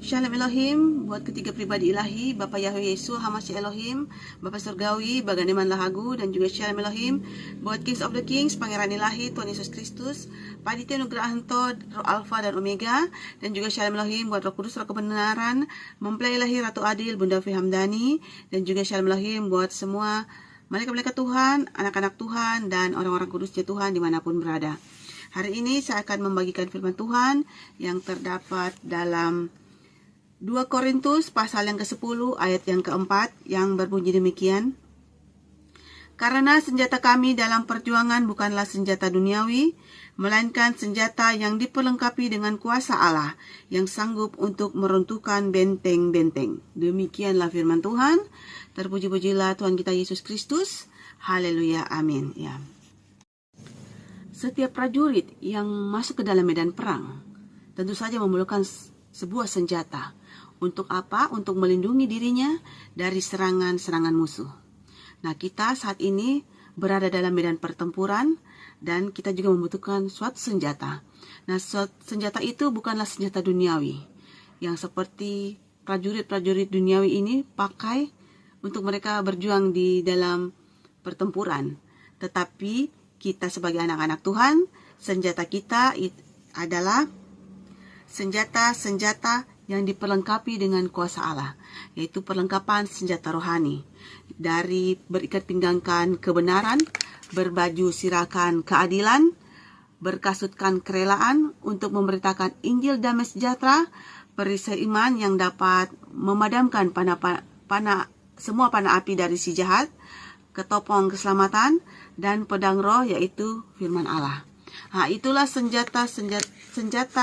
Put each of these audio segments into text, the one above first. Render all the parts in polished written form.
Shalom Elohim, buat ketiga pribadi ilahi, Bapa Yahweh Yesus, Hamasya Elohim, Bapa Surgawi, Bagaimana Lahagu, dan juga Shalom Elohim, buat Kings of the Kings, Pangeran Ilahi, Tuhan Yesus Kristus, Panitia Nugraha Hento, Roh Alfa dan Omega, dan juga Shalom Elohim, buat Roh Kudus, Roh Kebenaran, Mempelai Ilahi, Ratu Adil, Bunda Fi Hamdani, dan juga Shalom Elohim, buat semua malaikat-malaikat Tuhan, anak-anak Tuhan, dan orang-orang kudusnya Tuhan dimanapun berada. Hari ini saya akan membagikan firman Tuhan yang terdapat dalam 2 Korintus pasal yang ke-10 ayat yang ke-4 yang berbunyi demikian. Karena senjata kami dalam perjuangan bukanlah senjata duniawi, melainkan senjata yang diperlengkapi dengan kuasa Allah yang sanggup untuk meruntuhkan benteng-benteng. Demikianlah firman Tuhan. Terpuji-pujilah Tuhan kita Yesus Kristus. Haleluya, amin. Ya. Setiap prajurit yang masuk ke dalam medan perang tentu saja memerlukan sebuah senjata. Untuk apa? Untuk melindungi dirinya dari serangan-serangan musuh. Nah, kita saat ini berada dalam medan pertempuran dan kita juga membutuhkan suatu senjata. Nah, senjata itu bukanlah senjata duniawi yang seperti prajurit-prajurit duniawi ini pakai untuk mereka berjuang di dalam pertempuran. Tetapi kita sebagai anak-anak Tuhan, senjata kita adalah senjata-senjata yang diperlengkapi dengan kuasa Allah, yaitu perlengkapan senjata rohani. Dari berikat pinggangkan kebenaran, berbaju sirakan keadilan, berkasutkan kerelaan untuk memberitakan Injil damai sejahtera, perisai iman yang dapat memadamkan semua panah api dari si jahat, ketopong keselamatan, dan pedang roh yaitu firman Allah. Nah, itulah senjata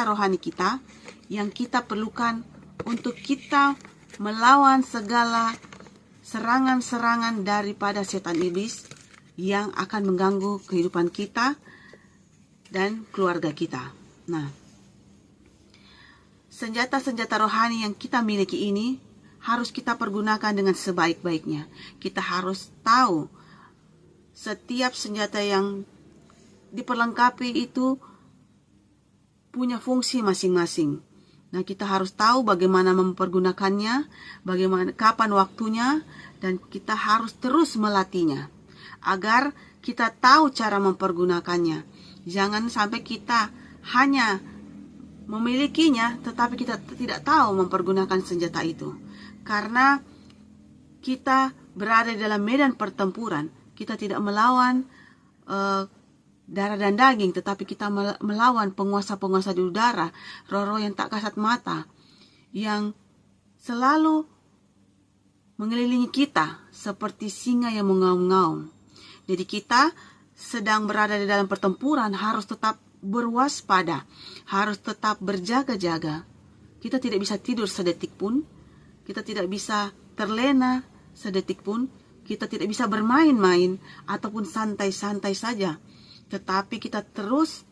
rohani kita yang kita perlukan untuk kita melawan segala serangan-serangan daripada setan iblis yang akan mengganggu kehidupan kita dan keluarga kita. Nah, senjata-senjata rohani yang kita miliki ini harus kita pergunakan dengan sebaik-baiknya. Kita harus tahu setiap senjata yang diperlengkapi itu punya fungsi masing-masing. Nah, kita harus tahu bagaimana mempergunakannya, kapan waktunya, dan kita harus terus melatihnya agar kita tahu cara mempergunakannya. Jangan sampai kita hanya memilikinya tetapi kita tidak tahu mempergunakan senjata itu. Karena kita berada dalam medan pertempuran, kita tidak melawan darah dan daging, tetapi kita melawan penguasa-penguasa di udara, roh-roh yang tak kasat mata, yang selalu mengelilingi kita seperti singa yang mengaum-ngaum. Jadi kita sedang berada di dalam pertempuran harus tetap berwaspada, harus tetap berjaga-jaga. Kita tidak bisa tidur sedetik pun, kita tidak bisa terlena sedetik pun, kita tidak bisa bermain-main ataupun santai-santai saja. Tetapi kita terus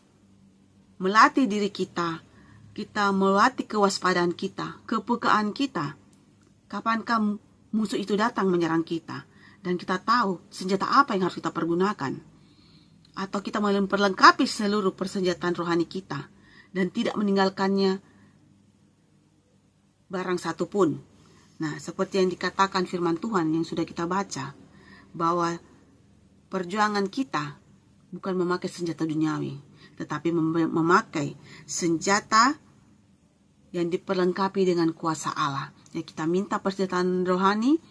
melatih diri kita. Kita melatih kewaspadaan kita, kepekaan kita. Kapankah musuh itu datang menyerang kita? Dan kita tahu senjata apa yang harus kita pergunakan. Atau kita memperlengkapi seluruh persenjataan rohani kita. Dan tidak meninggalkannya barang satu pun. Nah, seperti yang dikatakan firman Tuhan yang sudah kita baca. Bahwa perjuangan kita bukan memakai senjata duniawi, tetapi memakai senjata yang diperlengkapi dengan kuasa Allah. Ya, kita minta persenjataan rohani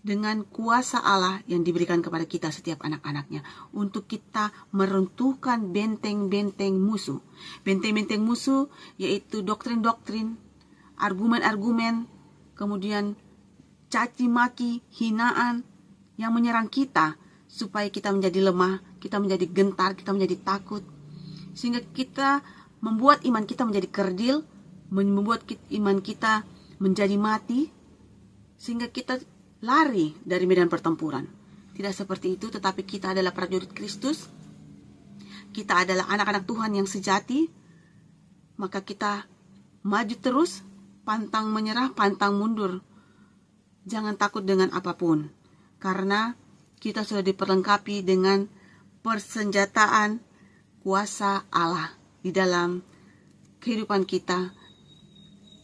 dengan kuasa Allah yang diberikan kepada kita setiap anak-anaknya untuk kita meruntuhkan benteng-benteng musuh. Benteng-benteng musuh yaitu doktrin-doktrin, argumen-argumen, kemudian caci maki, hinaan yang menyerang kita supaya kita menjadi lemah, kita menjadi gentar, kita menjadi takut. Sehingga kita membuat iman kita menjadi kerdil, membuat iman kita menjadi mati, sehingga kita lari dari medan pertempuran. Tidak seperti itu, tetapi kita adalah prajurit Kristus. Kita adalah anak-anak Tuhan yang sejati. Maka kita maju terus, pantang menyerah, pantang mundur. Jangan takut dengan apapun. Karena kita sudah diperlengkapi dengan persenjataan kuasa Allah di dalam kehidupan kita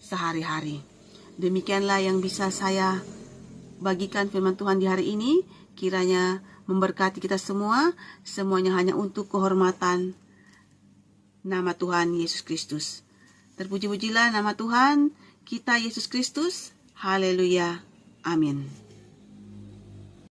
sehari-hari. Demikianlah yang bisa saya bagikan firman Tuhan di hari ini. Kiranya memberkati kita semua, semuanya hanya untuk kehormatan nama Tuhan Yesus Kristus. Terpuji-pujilah nama Tuhan kita Yesus Kristus. Haleluya. Amin.